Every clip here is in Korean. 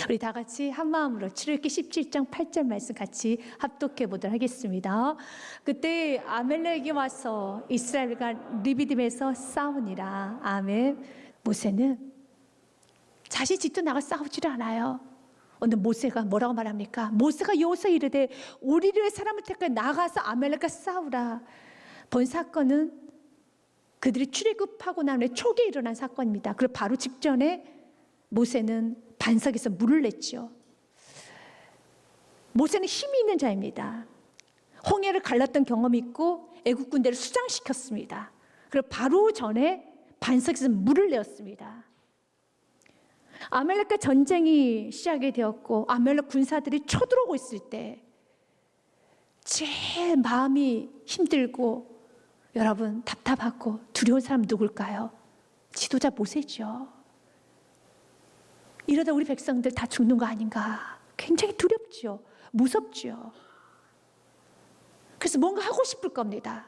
우리 다 같이 한 마음으로 출애굽기 17장 8절 말씀 같이 합독해 보도록 하겠습니다. 그때 아멜렉이 와서 이스라엘과 르비딤에서 싸우니라. 아멘. 모세는 자신 집도 나가 싸우지를 않아요. 오늘 모세가 뭐라고 말합니까? 모세가 여호수아에 이르되 우리를 사람을 택하여 나가서 아멜렉과 싸우라. 본 사건은 그들이 출애굽하고 난 후에 초기에 일어난 사건입니다. 그리고 바로 직전에 모세는 반석에서 물을 냈죠. 모세는 힘이 있는 자입니다. 홍해를 갈랐던 경험이 있고 애국 군대를 수장시켰습니다. 그리고 바로 전에 반석에서 물을 내었습니다. 아멜렉과 전쟁이 시작이 되었고 아멜렉 군사들이 쳐들어오고 있을 때 제일 마음이 힘들고 여러분 답답하고 두려운 사람 누굴까요? 지도자 모세죠. 이러다 우리 백성들 다 죽는 거 아닌가? 굉장히 두렵죠. 무섭죠. 그래서 뭔가 하고 싶을 겁니다.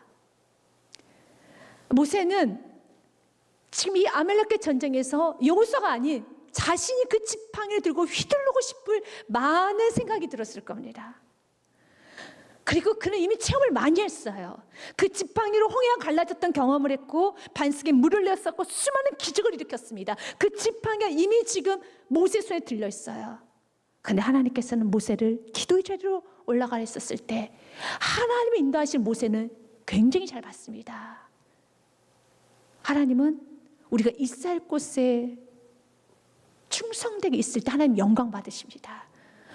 모세는 지금 이 아멜렉의 전쟁에서 여호수아가 아닌 자신이 그 지팡이를 들고 휘두르고 싶을 많은 생각이 들었을 겁니다. 그리고 그는 이미 체험을 많이 했어요. 그 지팡이로 홍해가 갈라졌던 경험을 했고 반석에 물을 내었었고 수많은 기적을 일으켰습니다. 그 지팡이가 이미 지금 모세 손에 들려 있어요. 그런데 하나님께서는 모세를 기도의 자리로 올라가 있었을 때 하나님의 인도하신 모세는 굉장히 잘 봤습니다. 하나님은 우리가 있어야 할 곳에 충성되게 있을 때 하나님 영광 받으십니다.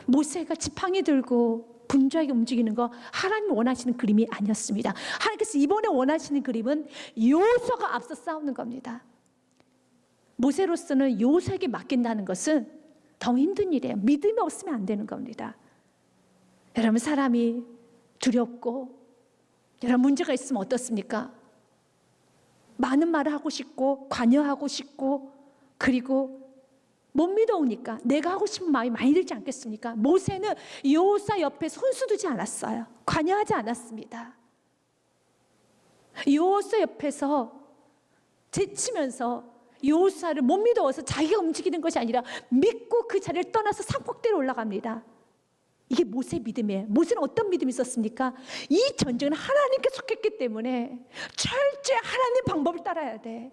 모세가 지팡이 들고 분주하게 움직이는 거 하나님이 원하시는 그림이 아니었습니다. 하나님께서 이번에 원하시는 그림은 여호수아가 앞서 싸우는 겁니다. 모세로서는 여호수아에게 맡긴다는 것은 너무 힘든 일이에요. 믿음이 없으면 안 되는 겁니다. 여러분 사람이 두렵고 여러분 문제가 있으면 어떻습니까? 많은 말을 하고 싶고 관여하고 싶고 그리고 못 믿어오니까 내가 하고 싶은 마음이 많이 들지 않겠습니까? 모세는 여호수아 옆에 손수 두지 않았어요. 관여하지 않았습니다. 여호수아 옆에서 제치면서 여호수아를 못 믿어서 자기가 움직이는 것이 아니라 믿고 그 자리를 떠나서 산꼭대로 올라갑니다. 이게 모세의 믿음이에요. 모세는 어떤 믿음이 있었습니까? 이 전쟁은 하나님께 속했기 때문에 철저히 하나님의 방법을 따라야 돼.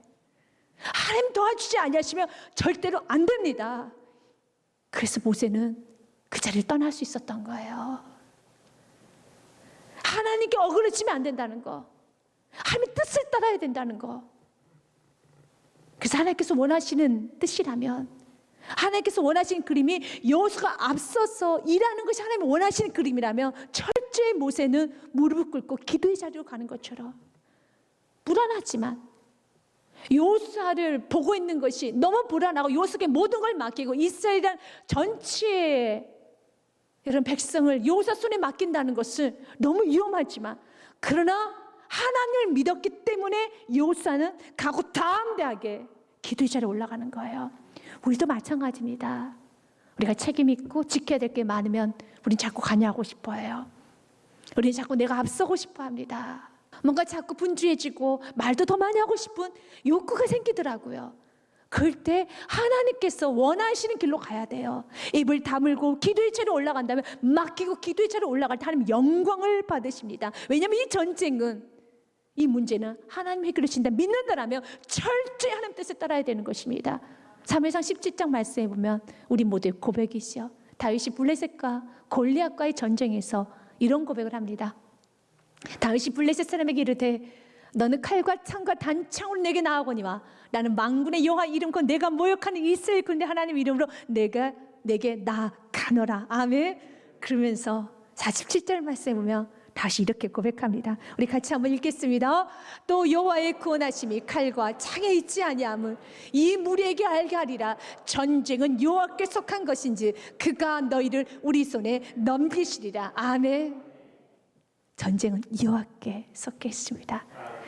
하나님 도와주지 아니하시면 절대로 안 됩니다. 그래서 모세는 그 자리를 떠날 수 있었던 거예요. 하나님께 어그러지면 안 된다는 거, 하나님의 뜻을 따라야 된다는 거. 그래서 하나님께서 원하시는 뜻이라면, 하나님께서 원하시는 그림이 여호수아가 앞서서 일하는 것이 하나님이 원하시는 그림이라면 철저히 모세는 무릎을 꿇고 기도의 자리로 가는 것처럼 불안하지만 여호수아를 보고 있는 것이 너무 불안하고 여호수아에게 모든 걸 맡기고 이스라엘이란 전체의 이런 백성을 여호수아 손에 맡긴다는 것은 너무 위험하지만 그러나 하나님을 믿었기 때문에 여호수아는 각오담대하게 기도의 자리에 올라가는 거예요. 우리도 마찬가지입니다. 우리가 책임 있고 지켜야 될 게 많으면 우리는 자꾸 관여하고 싶어 해요. 우리는 자꾸 내가 앞서고 싶어 합니다. 뭔가 자꾸 분주해지고 말도 더 많이 하고 싶은 욕구가 생기더라고요. 그럴 때 하나님께서 원하시는 길로 가야 돼요. 입을 다물고 기도의 자리에 올라간다면 맡기고 기도의 자리에 올라갈 때 하나님 영광을 받으십니다. 왜냐하면 이 전쟁은 이 문제는 하나님 해결해 주신다 믿는다라면 철저히 하나님 뜻에 따라야 되는 것입니다. 사무엘상 17장 말씀에 보면 우리 모두의 고백이시여 다윗이 블레셋과 골리앗과의 전쟁에서 이런 고백을 합니다. 다윗이 블레셋 사람에게 이르되 너는 칼과 창과 단창으로 내게 나아오거니와 나는 만군의 여호와 이름과 내가 모욕하는 이스라엘 군대 하나님 이름으로 내게 나아가노라. 아멘. 그러면서 47절 말씀에 보면 다시 이렇게 고백합니다. 우리 같이 한번 읽겠습니다. 또 여호와의 구원하심이 칼과 창에 있지 아니함을 이 무리에게 알게 하리라. 전쟁은 여호와께 속한 것인지 그가 너희를 우리 손에 넘기시리라. 아멘. 전쟁은 여호와께 속해 있습니다.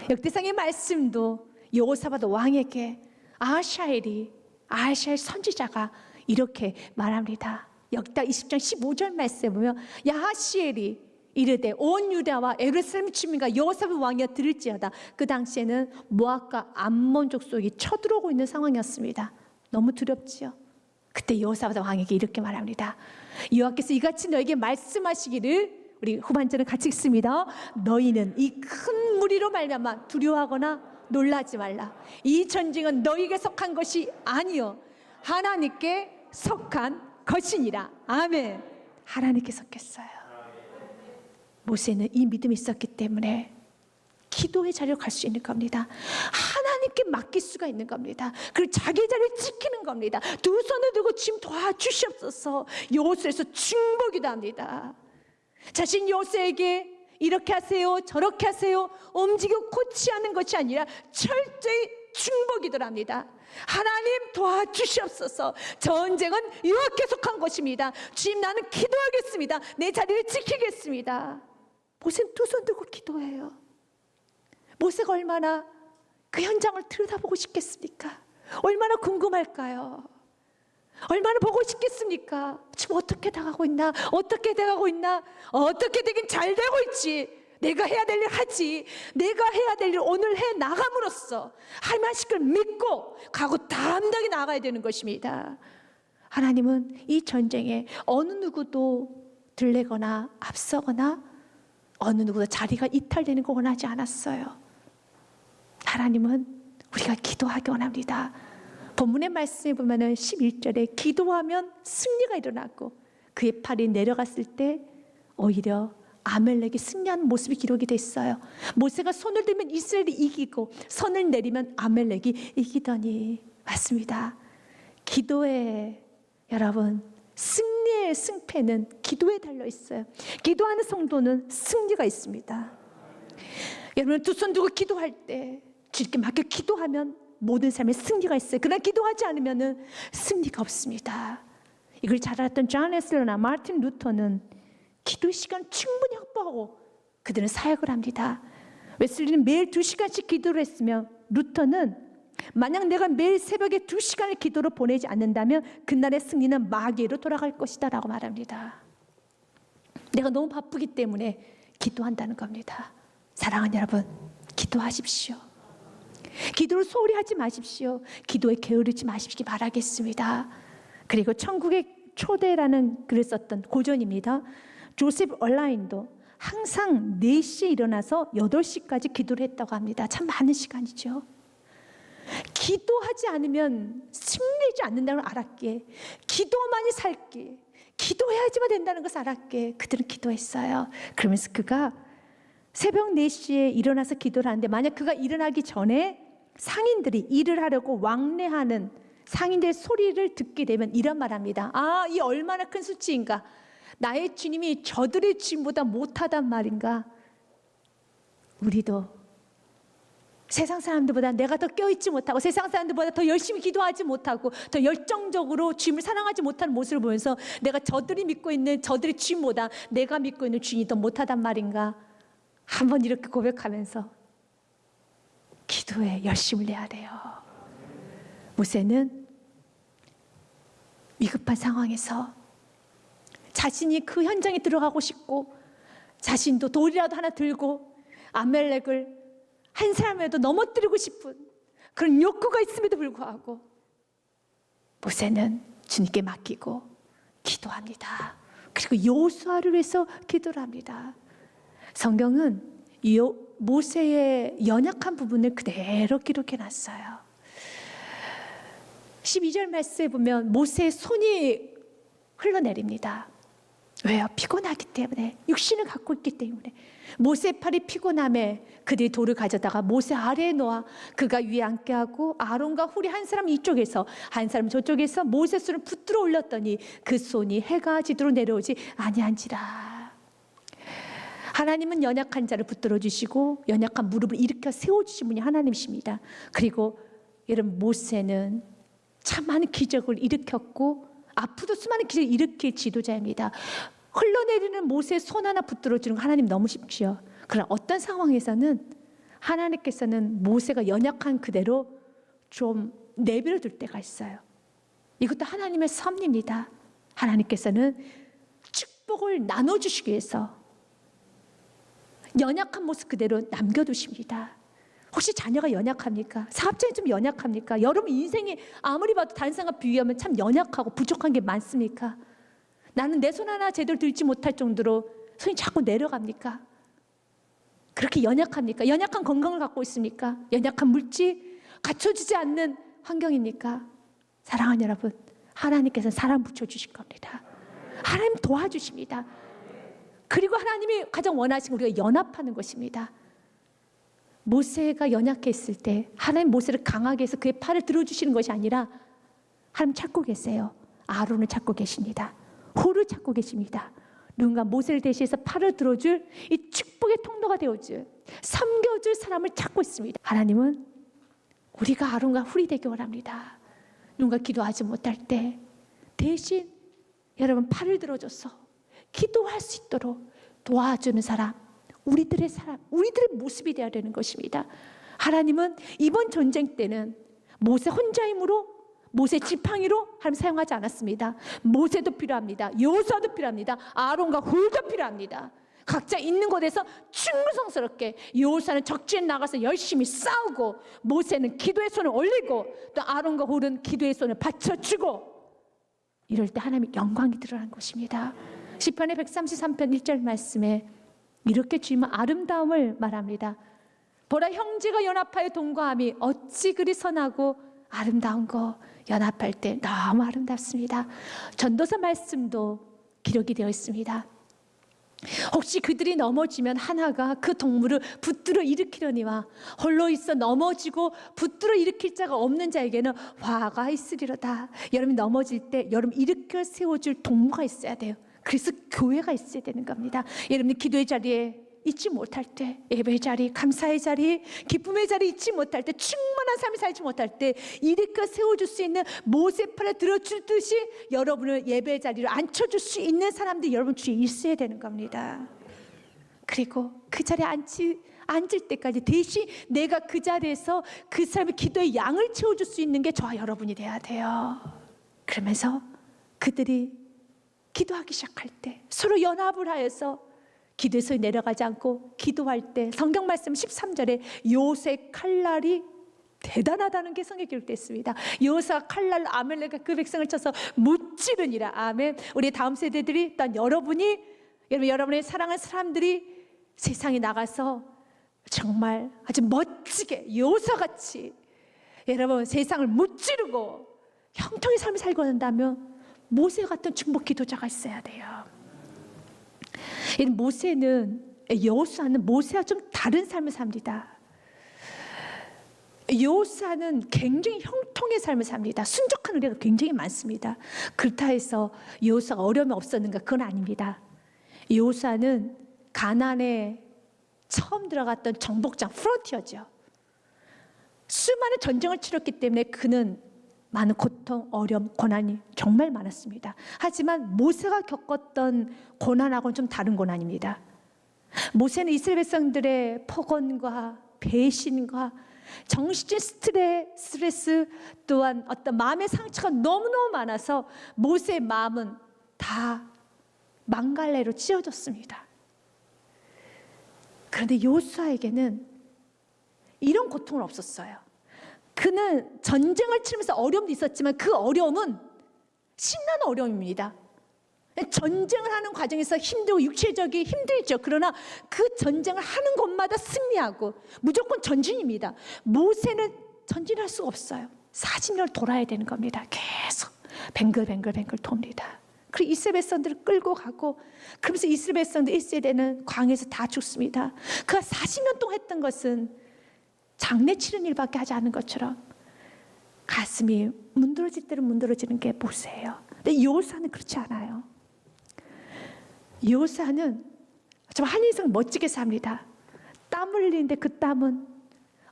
역대상의 말씀도 여호사밧 왕에게 아하시엘 선지자가 이렇게 말합니다. 역대 20장 15절 말씀에 보면 야하시엘이 이르되 온 유다와 예루살렘 주민과 여호사밧 왕이여 들을지어다. 그 당시에는 모압과 암몬 족속이 쳐들어오고 있는 상황이었습니다. 너무 두렵지요. 그때 여호사밧 왕에게 이렇게 말합니다. 여호와께서 이같이 너에게 말씀하시기를, 우리 후반절은 같이 읽습니다. 너희는 이 큰 무리로 말미암아 두려워하거나 놀라지 말라. 이 전쟁은 너희에게 속한 것이 아니요 하나님께 속한 것이니라. 아멘. 하나님께 속했어요. 모세는 이 믿음이 있었기 때문에 기도의 자리로 갈 수 있는 겁니다. 하나님께 맡길 수가 있는 겁니다. 그리고 자기 자리를 지키는 겁니다. 두 손을 들고 주님 도와주시옵소서. 여호수아에서 중보기도 합니다. 자신 여호수아에게 이렇게 하세요 저렇게 하세요 움직여 고치하는 것이 아니라 철저히 중보기도를 합니다. 하나님 도와주시옵소서. 전쟁은 여호와께 속한 것입니다. 주님 나는 기도하겠습니다. 내 자리를 지키겠습니다. 모세는 두 손 들고 기도해요. 모세가 얼마나 그 현장을 들여다보고 싶겠습니까? 얼마나 궁금할까요? 얼마나 보고 싶겠습니까? 지금 어떻게 나가고 있나? 어떻게 돼가고 있나? 어떻게 되긴 잘 되고 있지. 내가 해야 될 일 하지. 내가 해야 될 일 오늘 해 나감으로써 하나님의 걸 믿고 가고 담대하게 나가야 되는 것입니다. 하나님은 이 전쟁에 어느 누구도 들레거나 앞서거나 어느 누구도 자리가 이탈되는 거 원하지 않았어요. 하나님은 우리가 기도하기 원합니다. 본문의 말씀에 보면 11절에 기도하면 승리가 일어났고 그의 팔이 내려갔을 때 오히려 아멜렉이 승리하는 모습이 기록이 됐어요. 모세가 손을 들면 이스라엘이 이기고 손을 내리면 아멜렉이 이기더니, 맞습니다. 기도에, 여러분, 승리의 승패는 기도에 달려 있어요. 기도하는 성도는 승리가 있습니다. 여러분 두 손 들고 기도할 때 주님께 맡겨 기도하면 모든 삶에 승리가 있어요. 그러나 기도하지 않으면 승리가 없습니다. 이걸 잘 알았던 존 웨슬리나 마틴 루터는 기도 시간 충분히 확보하고 그들은 사역을 합니다. 웨슬리는 매일 2시간씩 기도를 했으며 루터는 만약 내가 매일 새벽에 2시간을 기도로 보내지 않는다면 그날의 승리는 마귀로 돌아갈 것이다 라고 말합니다. 내가 너무 바쁘기 때문에 기도한다는 겁니다. 사랑하는 여러분, 기도하십시오. 기도를 소홀히 하지 마십시오. 기도에 게으르지 마시기 바라겠습니다. 그리고 천국의 초대라는 글을 썼던 고전입니다. 조셉 얼라인도 항상 4시에 일어나서 8시까지 기도를 했다고 합니다. 참 많은 시간이죠. 기도하지 않으면 승리하지 않는다는 걸 알았기에, 기도만이 살기에, 기도해야지만 된다는 것을 알았기에 그들은 기도했어요. 그러면서 그가 새벽 4시에 일어나서 기도를 하는데, 만약 그가 일어나기 전에 상인들이 일을 하려고 왕래하는 상인들의 소리를 듣게 되면 이런 말합니다. 아, 이 얼마나 큰 수치인가. 나의 주님이 저들의 주님보다 못하단 말인가. 우리도 세상 사람들보다 내가 더 깨어있지 못하고 세상 사람들보다 더 열심히 기도하지 못하고 더 열정적으로 주님을 사랑하지 못하는 모습을 보면서 내가 저들이 믿고 있는 저들의 주님보다 내가 믿고 있는 주님이 더 못하단 말인가. 한번 이렇게 고백하면서 기도에 열심을 내야 돼요. 모세는 위급한 상황에서 자신이 그 현장에 들어가고 싶고 자신도 돌이라도 하나 들고 아멜렉을 한 사람이라도 넘어뜨리고 싶은 그런 욕구가 있음에도 불구하고 모세는 주님께 맡기고 기도합니다. 그리고 여호수아를 위해서 기도를 합니다. 성경은 모세의 연약한 부분을 그대로 기록해놨어요. 12절 말씀에 보면 모세의 손이 흘러내립니다. 왜요? 피곤하기 때문에, 육신을 갖고 있기 때문에. 모세 팔이 피곤함에 그들이 돌을 가져다가 모세 아래에 놓아 그가 위에 앉게 하고 아론과 훌이 한 사람 이쪽에서 한 사람 저쪽에서 모세 손을 붙들어 올렸더니 그 손이 해가 지도록 내려오지 아니한지라. 하나님은 연약한 자를 붙들어 주시고 연약한 무릎을 일으켜 세워주신 분이 하나님이십니다. 그리고 여러분, 모세는 참 많은 기적을 일으켰고 앞으로도 수많은 기적을 일으킬 지도자입니다. 흘러내리는 모세의 손 하나 붙들어 주는 거 하나님 너무 쉽지요. 그러나 어떤 상황에서는 하나님께서는 모세가 연약한 그대로 좀 내버려 둘 때가 있어요. 이것도 하나님의 섭리입니다. 하나님께서는 축복을 나눠주시기 위해서 연약한 모습 그대로 남겨두십니다. 혹시 자녀가 연약합니까? 사업장이 좀 연약합니까? 여러분 인생이 아무리 봐도 다른 사람과 비교하면 참 연약하고 부족한 게 많습니까? 나는 내 손 하나 제대로 들지 못할 정도로 손이 자꾸 내려갑니까? 그렇게 연약합니까? 연약한 건강을 갖고 있습니까? 연약한 물질, 갖춰지지 않는 환경입니까? 사랑하는 여러분, 하나님께서는 사람 붙여주실 겁니다. 하나님 도와주십니다. 그리고 하나님이 가장 원하시는 우리가 연합하는 것입니다. 모세가 연약했을 때 하나님 모세를 강하게 해서 그의 팔을 들어주시는 것이 아니라 하나님 찾고 계세요. 아론을 찾고 계십니다. 홀을 찾고 계십니다. 누군가 모세를 대신해서 팔을 들어줄 이 축복의 통로가 되어줄, 섬겨줄 사람을 찾고 있습니다. 하나님은 우리가 아론과 홀이 되기 원합니다. 누군가 기도하지 못할 때 대신 여러분 팔을 들어줘서 기도할 수 있도록 도와주는 사람, 우리들의 모습이 되어야 되는 것입니다. 하나님은 이번 전쟁 때는 모세 혼자 힘으로, 모세 지팡이로 하나님 사용하지 않았습니다. 모세도 필요합니다. 여호수아도 필요합니다. 아론과 홀도 필요합니다. 각자 있는 곳에서 충성스럽게, 여호수아는 적진에 나가서 열심히 싸우고, 모세는 기도의 손을 올리고, 또 아론과 홀은 기도의 손을 받쳐주고, 이럴 때 하나님의 영광이 드러난 것입니다. 시편의 133편 1절 말씀에 이렇게 주님은 아름다움을 말합니다. 보라, 형제가 연합하여 동거함이 어찌 그리 선하고 아름다운고. 연합할 때 너무 아름답습니다. 전도서 말씀도 기록이 되어 있습니다. 혹시 그들이 넘어지면 하나가 그 동물을 붙들어 일으키려니와 홀로 있어 넘어지고 붙들어 일으킬 자가 없는 자에게는 화가 있으리로다. 여러분이 넘어질 때 여러분 일으켜 세워줄 동무가 있어야 돼요. 그래서 교회가 있어야 되는 겁니다. 여러분이 기도의 자리에 잊지 못할 때, 예배의 자리, 감사의 자리, 기쁨의 자리 잊지 못할 때, 충만한 삶을 살지 못할 때 일으켜 세워줄 수 있는 모세팔을 들어주듯이 여러분을 예배의 자리로 앉혀줄 수 있는 사람들이 여러분 주위에 있어야 되는 겁니다. 그리고 그 자리에 앉을 때까지 대신 내가 그 자리에서 그 사람의 기도의 양을 채워줄 수 있는 게 저와 여러분이 돼야 돼요. 그러면서 그들이 기도하기 시작할 때 서로 연합을 하여서 기도에서 내려가지 않고 기도할 때 성경 말씀 13절에 요새 칼날이 대단하다는 게 성경에 기록되어 있습니다. 여호수아 칼날로 아말렉과 그 백성을 쳐서 무찌르니라. 아멘. 우리 다음 세대들이, 또 여러분의 사랑하는 사람들이 세상에 나가서 정말 아주 멋지게 여호수아같이 여러분 세상을 무찌르고 형통의 삶을 살고 한다면 모세 같은 중보 기도자가 있어야 돼요. 여호수아는 모세와 좀 다른 삶을 삽니다. 여호수아는 굉장히 형통의 삶을 삽니다. 순종한 의뢰가 굉장히 많습니다. 그렇다 해서 여호수아가 어려움이 없었는가? 그건 아닙니다. 여호수아는 가나안에 처음 들어갔던 정복장 프론티어죠. 수많은 전쟁을 치렀기 때문에 그는 많은 고통, 어려움, 고난이 정말 많았습니다. 하지만 모세가 겪었던 고난하고는 좀 다른 고난입니다. 모세는 이스라엘 백성들의 폭언과 배신과 정신적인 스트레스 또한 어떤 마음의 상처가 너무너무 많아서 모세의 마음은 다 망갈래로 찢어졌습니다. 그런데 여호수아에게는 이런 고통은 없었어요. 그는 전쟁을 치르면서 어려움도 있었지만 그 어려움은 신나는 어려움입니다. 전쟁을 하는 과정에서 힘들고 육체적이 힘들죠. 그러나 그 전쟁을 하는 곳마다 승리하고 무조건 전진입니다. 모세는 전진할 수가 없어요. 40년을 돌아야 되는 겁니다. 계속 뱅글뱅글 돕니다. 그리고 이스라엘 백성들을 끌고 가고, 그러면서 이스라엘 백성들 1세대는 광야에서 다 죽습니다. 그가 40년 동안 했던 것은 장례 치른 일밖에 하지 않은 것처럼 가슴이 문드러질 대로 문드러지는 게 모세예요. 근데 여호수아는 그렇지 않아요. 여호수아는 정말 한 인생 멋지게 삽니다. 땀 흘리는데 그 땀은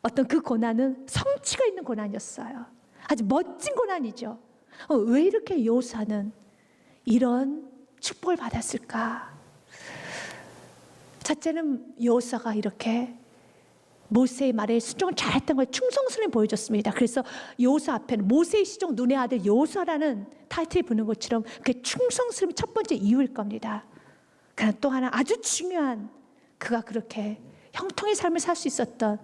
어떤 그 고난은 성취가 있는 고난이었어요. 아주 멋진 고난이죠. 왜 이렇게 여호수아는 이런 축복을 받았을까? 첫째는 여호수아가 이렇게 모세의 말에 순종을 잘했던 걸 충성스러움을 보여줬습니다. 그래서 여호수아 앞에는 모세의 시종 눈의 아들 여호수아라는 타이틀이 붙는 것처럼 그 충성스러움이 첫 번째 이유일 겁니다. 그러나 또 하나 아주 중요한, 그가 그렇게 형통의 삶을 살 수 있었던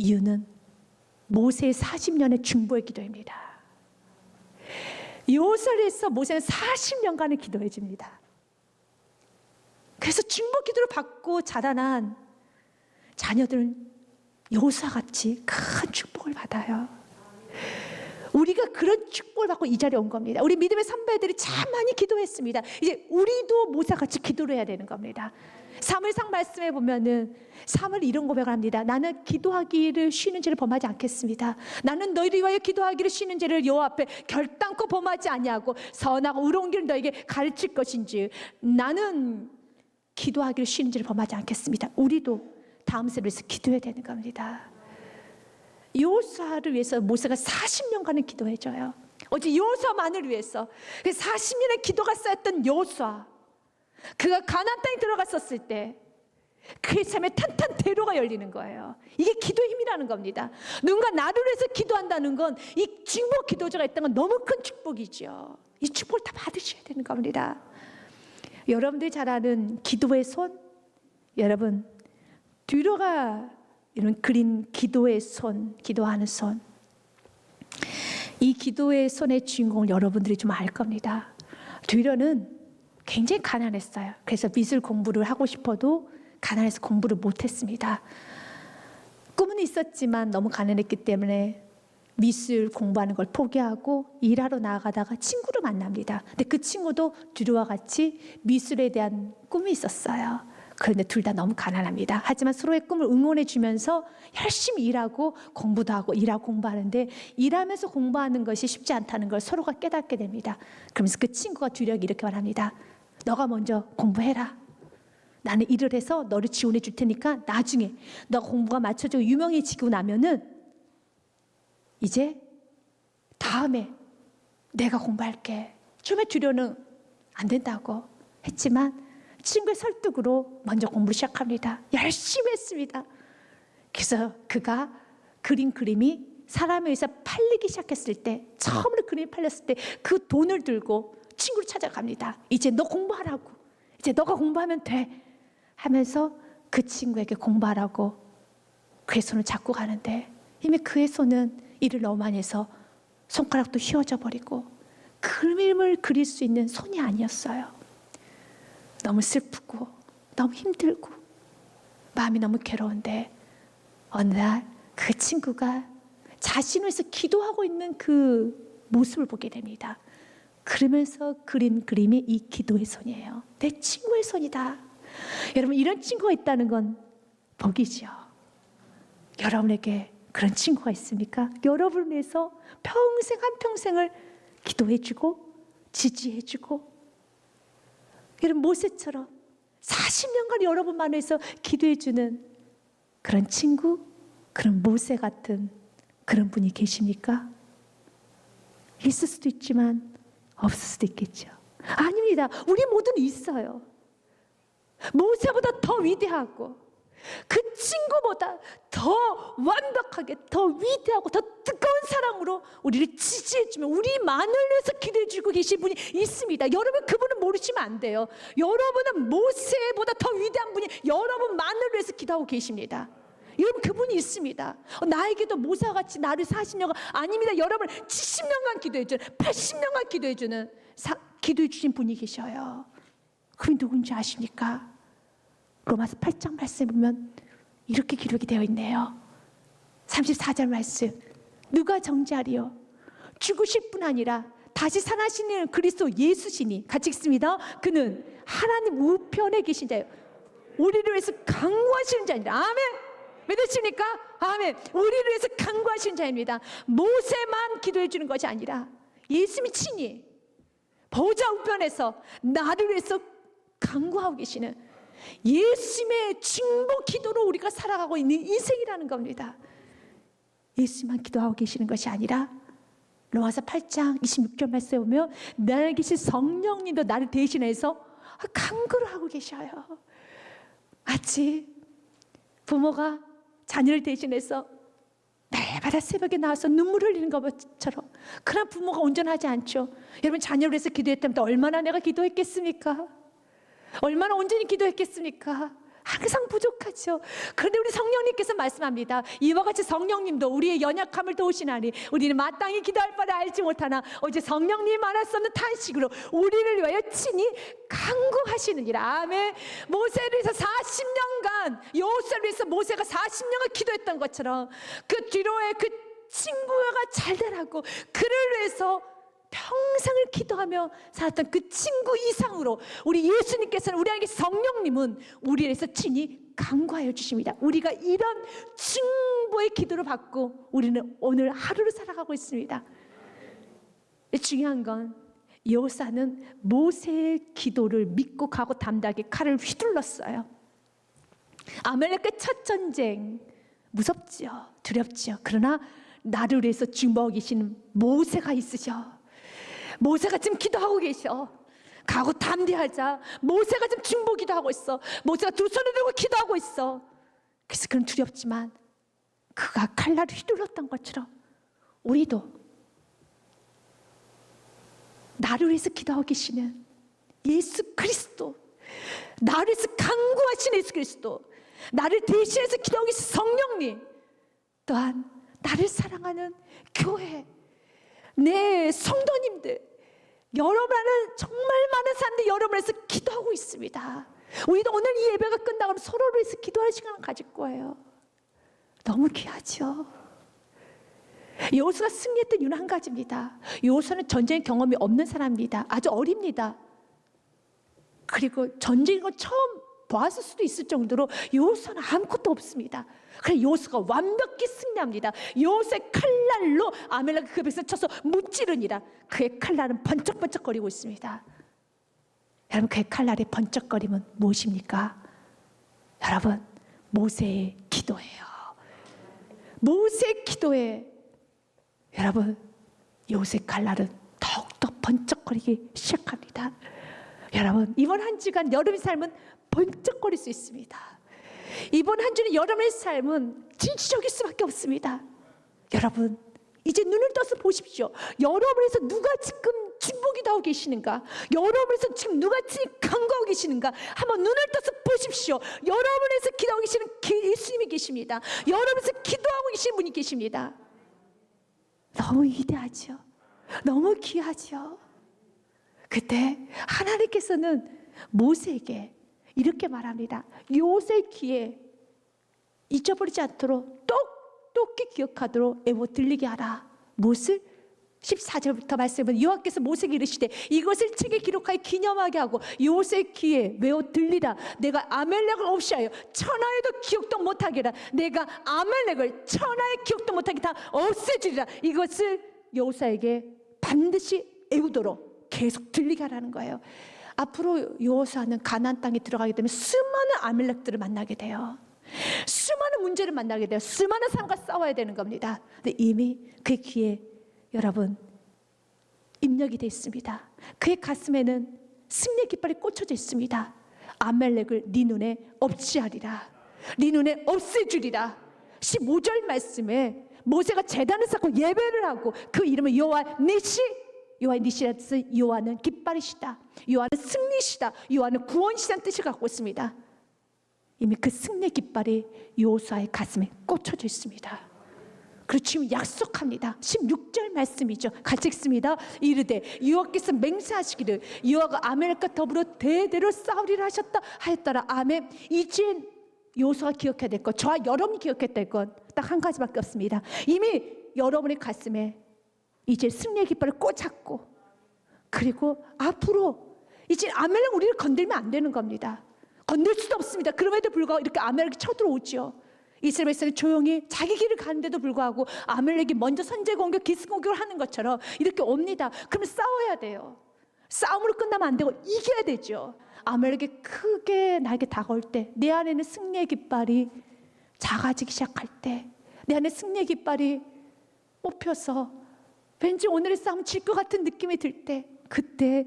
이유는 모세의 40년의 중보의 기도입니다. 요설에서 모세는 40년간을 기도해 줍니다. 그래서 중보 기도를 받고 자라난 자녀들은 여호수아와 같이 큰 축복을 받아요. 우리가 그런 축복을 받고 이 자리에 온 겁니다. 우리 믿음의 선배들이 참 많이 기도했습니다. 이제 우리도 모세와 같이 기도를 해야 되는 겁니다. 사무엘상 말씀에 보면은 사무엘이 이런 고백을 합니다. 나는 기도하기를 쉬는 죄를 범하지 않겠습니다. 나는 너희를 위하여 기도하기를 쉬는 죄를 여호와 앞에 결단코 범하지 아니하고 선하고 의로운 길을 너에게 가르칠 것인지 나는 기도하기를 쉬는 죄를 범하지 않겠습니다. 우리도 다음 세대를 위해서 기도해야 되는 겁니다. 여호수아를 위해서 모세가 40년간을 기도해줘요. 어제 여호수아만을 위해서 40년의 기도가 쌓였던 여호수아, 그가 가나안 땅에 들어갔었을 때 그의 삶에 탄탄대로가 열리는 거예요. 이게 기도의 힘이라는 겁니다. 누군가 나를 위해서 기도한다는 건 이 중보 기도자가 있다는 건 너무 큰 축복이죠. 이 축복을 다 받으셔야 되는 겁니다. 여러분들이 잘 아는 기도의 손, 여러분 뒤로가 이런 그린 기도의 손, 기도하는 손, 이 기도의 손의 주인공을 여러분들이 좀 알 겁니다. 뒤로는 굉장히 가난했어요. 그래서 미술 공부를 하고 싶어도 가난해서 공부를 못했습니다. 꿈은 있었지만 너무 가난했기 때문에 미술 공부하는 걸 포기하고 일하러 나아가다가 친구를 만납니다. 근데 그 친구도 뒤로와 같이 미술에 대한 꿈이 있었어요. 그런데 둘 다 너무 가난합니다. 하지만 서로의 꿈을 응원해 주면서 열심히 일하고 공부도 하고 일하고 공부하는데 일하면서 공부하는 것이 쉽지 않다는 걸 서로가 깨닫게 됩니다. 그러면서 그 친구가 뒤로에게 이렇게 말합니다. 너가 먼저 공부해라. 나는 일을 해서 너를 지원해 줄 테니까 나중에 너가 공부가 맞춰지고 유명해지고 나면은 이제 다음에 내가 공부할게. 처음에 뒤로는 안 된다고 했지만 친구의 설득으로 먼저 공부를 시작합니다. 열심히 했습니다. 그래서 그가 그린 그림이 사람에 의해서 팔리기 시작했을 때, 처음으로 그림이 팔렸을 때 그 돈을 들고 친구를 찾아갑니다. 이제 너 공부하라고, 이제 너가 공부하면 돼 하면서 그 친구에게 공부하라고 그의 손을 잡고 가는데 이미 그의 손은 일을 너무 많이 해서 손가락도 휘어져 버리고 그림을 그릴 수 있는 손이 아니었어요. 너무 슬프고 너무 힘들고 마음이 너무 괴로운데 어느 날 그 친구가 자신을 위해서 기도하고 있는 그 모습을 보게 됩니다. 그러면서 그린 그림이 이 기도의 손이에요. 내 친구의 손이다. 여러분, 이런 친구가 있다는 건 복이죠. 여러분에게 그런 친구가 있습니까? 여러분을 위해서 평생 한평생을 기도해주고 지지해주고, 여러분 모세처럼 40년간 여러분만을 위해서 기도해주는 그런 친구, 그런 모세 같은 그런 분이 계십니까? 있을 수도 있지만 없을 수도 있겠죠. 아닙니다. 우리 모두는 있어요. 모세보다 더 위대하고 그 친구보다 더 완벽하게 더 위대하고 더 뜨거운 사랑으로 우리를 지지해주며 우리만을 위해서 기도해주고 계신 분이 있습니다. 여러분 그분은 모르시면 안 돼요. 여러분은 모세보다 더 위대한 분이 여러분만을 위해서 기도하고 계십니다. 여러분 그분이 있습니다. 나에게도 모세와 같이 나를 40년간, 아닙니다. 여러분 70년간 기도해주는, 80년간 기도해주는 기도해주신 분이 계셔요. 그분이 누군지 아십니까? 로마서 8장 말씀에 보면 이렇게 기록이 되어 있네요. 34절 말씀, 누가 정죄하리요? 죽으실 뿐 아니라 다시 살아나시는 그리스도 예수시니, 같이 읽습니다. 그는 하나님 우편에 계신 자요, 우리를 위해서 강구하시는 자입니다. 아멘. 믿으십니까? 아멘. 우리를 위해서 강구하시는 자입니다. 모세만 기도해 주는 것이 아니라 예수님이 친히 보좌 우편에서 나를 위해서 강구하고 계시는 예수님의 중보 기도로 우리가 살아가고 있는 인생이라는 겁니다. 예수님만 기도하고 계시는 것이 아니라 로마서 8장 26절 말씀에 보면 나에 계신 성령님도 나를 대신해서 강구를 하고 계셔요. 마치 부모가 자녀를 대신해서 날마다 새벽에 나와서 눈물을 흘리는 것처럼, 그런 부모가 온전하지 않죠. 여러분 자녀를 위해서 기도했다면 얼마나 내가 기도했겠습니까? 얼마나 온전히 기도했겠습니까? 항상 부족하죠. 그런데 우리 성령님께서 말씀합니다. 이와 같이 성령님도 우리의 연약함을 도우시나니 우리는 마땅히 기도할 바를 알지 못하나 오직 성령님이 말할 수 없는 탄식으로 우리를 위하여 친히 간구하시느니라. 아멘. 모세를 위해서 40년간, 여호수아를 위해서 모세가 40년간 기도했던 것처럼 그 뒤로의 그 친구가 잘 되라고 그를 위해서 평생을 기도하며 살았던 그 친구 이상으로 우리 예수님께서는, 우리에게 성령님은 우리에 대해서 친히 간구하여 주십니다. 우리가 이런 중보의 기도를 받고 우리는 오늘 하루를 살아가고 있습니다. 중요한 건 여호수아는 모세의 기도를 믿고 가고 담대하게 칼을 휘둘렀어요. 아말렉의 첫 전쟁 무섭지요, 두렵지요. 그러나 나를 위해서 중보하고 계시는 모세가 있으셔. 모세가 지금 기도하고 계셔. 가고 담대하자. 모세가 지금 중보 기도하고 있어. 모세가 두 손을 들고 기도하고 있어. 그래서 그는 두렵지만 그가 칼날을 휘둘렀던 것처럼 우리도 나를 위해서 기도하고 계시는 예수 그리스도, 나를 위해서 간구하신 예수 그리스도, 나를 대신해서 기도하고 계신 성령님, 또한 나를 사랑하는 교회, 내 성도님들, 여러분은 정말 많은 사람들이 여러분을 위해서 기도하고 있습니다. 우리도 오늘 이 예배가 끝나고 서로를 위해서 기도하는 시간을 가질 거예요. 너무 귀하죠. 여호수아가 승리했던 이유는 한 가지입니다. 여호수아는 전쟁 경험이 없는 사람입니다. 아주 어립니다. 그리고 전쟁인 건 처음 보았을 수도 있을 정도로 여호수아는 아무것도 없습니다. 그래서 여호수아가 완벽히 승리합니다. 여호수아의 칼날로 아말렉 그 백성을 쳐서 무찌르니라. 그의 칼날은 번쩍번쩍거리고 있습니다. 여러분, 그의 칼날의 번쩍거림은 무엇입니까? 여러분, 모세의 기도예요. 모세의 기도에 여러분, 여호수아의 칼날은 더욱더 번쩍거리기 시작합니다. 여러분, 이번 한 주간 여러분의 삶은 번쩍거릴 수 있습니다. 이번 한 주는 여러분의 삶은 진취적일 수밖에 없습니다. 여러분, 이제 눈을 떠서 보십시오. 여러분에서 누가 지금 중보기도 하고 계시는가? 여러분에서 지금 누가 지금 간구하고 계시는가? 한번 눈을 떠서 보십시오. 여러분에서 기도하고 계시는 예수님이 계십니다. 여러분에서 기도하고 계시는 분이 계십니다. 너무 위대하죠. 너무 귀하죠. 그때 하나님께서는 모세에게 이렇게 말합니다. 여호수아의 귀에 잊어버리지 않도록 똑똑히 기억하도록 애워 들리게 하라. 무엇을? 14절부터 말씀은 여호와께서 모세에게 이르시되 이것을 책에 기록하여 기념하게 하고 여호수아의 귀에 외워 들리라. 내가 아말렉을 없이 하여 천하에도 기억도 못하게 하라. 내가 아말렉을 천하에 기억도 못하게 다 없애주리라. 이것을 여호수아에게 반드시 애우도록 계속 들리게 하라는 거예요. 앞으로 여호수아는 가나안 땅에 들어가게 되면 수많은 아말렉들을 만나게 돼요. 수많은 문제를 만나게 돼요. 수많은 사람과 싸워야 되는 겁니다. 근데 이미 그의 귀에 여러분 입력이 되어 있습니다. 그의 가슴에는 승리의 깃발이 꽂혀져 있습니다. 아말렉을 네 눈에 없이하리라. 네 눈에 없애주리라. 15절 말씀에 모세가 제단을 쌓고 예배를 하고 그 이름은 여호와 니시, 여호와 니시라는 뜻은 여호와는 깃발이시다, 여호와는 승리시다, 여호와는 구원이시다는 뜻을 갖고 있습니다. 이미 그 승리의 깃발이 여호수아의 가슴에 꽂혀져 있습니다. 그리고 지금 약속합니다. 16절 말씀이죠. 같이 읽습니다. 이르되 여호와께서 맹세하시기를 여호와가 아말렉과 더불어 대대로 싸우리라 하셨다 하였더라. 아멘. 이젠 여호수아가 기억해야 될 것, 저와 여러분이 기억해야 될 것 딱 한 가지밖에 없습니다. 이미 여러분의 가슴에 이제 승리의 깃발을 꽂았고, 그리고 앞으로 이제 아말렉 우리를 건들면 안 되는 겁니다. 건들 수도 없습니다. 그럼에도 불구하고 이렇게 아말렉이 쳐들어오죠. 이스라엘 백성이 조용히 자기 길을 가는데도 불구하고 아말렉이 먼저 선제 공격, 기습 공격을 하는 것처럼 이렇게 옵니다. 그러면 싸워야 돼요. 싸움으로 끝나면 안 되고 이겨야 되죠. 아말렉이 크게 나에게 다가올 때, 내 안에는 승리의 깃발이 작아지기 시작할 때, 내 안에 승리의 깃발이 뽑혀서 왠지 오늘의 싸움 질 것 같은 느낌이 들 때, 그때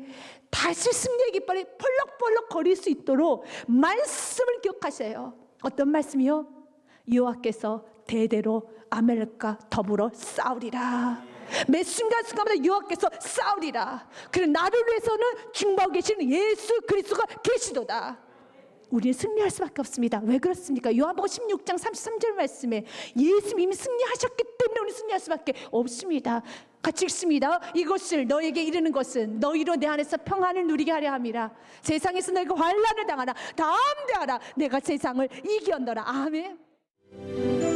다시 승리의 깃발이 펄럭펄럭 거릴 수 있도록 말씀을 기억하세요. 어떤 말씀이요? 여호와께서 대대로 아말렉과 더불어 싸우리라. 매 순간순간마다 여호와께서 싸우리라. 그래 나를 위해서는 중보하고 계시는 예수 그리스도가 계시도다. 우리는 승리할 수밖에 없습니다. 왜 그렇습니까? 요한복음 16장 33절 말씀에 예수님이 승리하셨기 때문에 우리는 승리할 수밖에 없습니다. 같이 읽습니다. 이것을 너에게 이르는 것은 너희로 내 안에서 평안을 누리게 하려 함이라. 세상에서 너희가 환난을 당하나 담대하라. 내가 세상을 이겼노라. 아멘.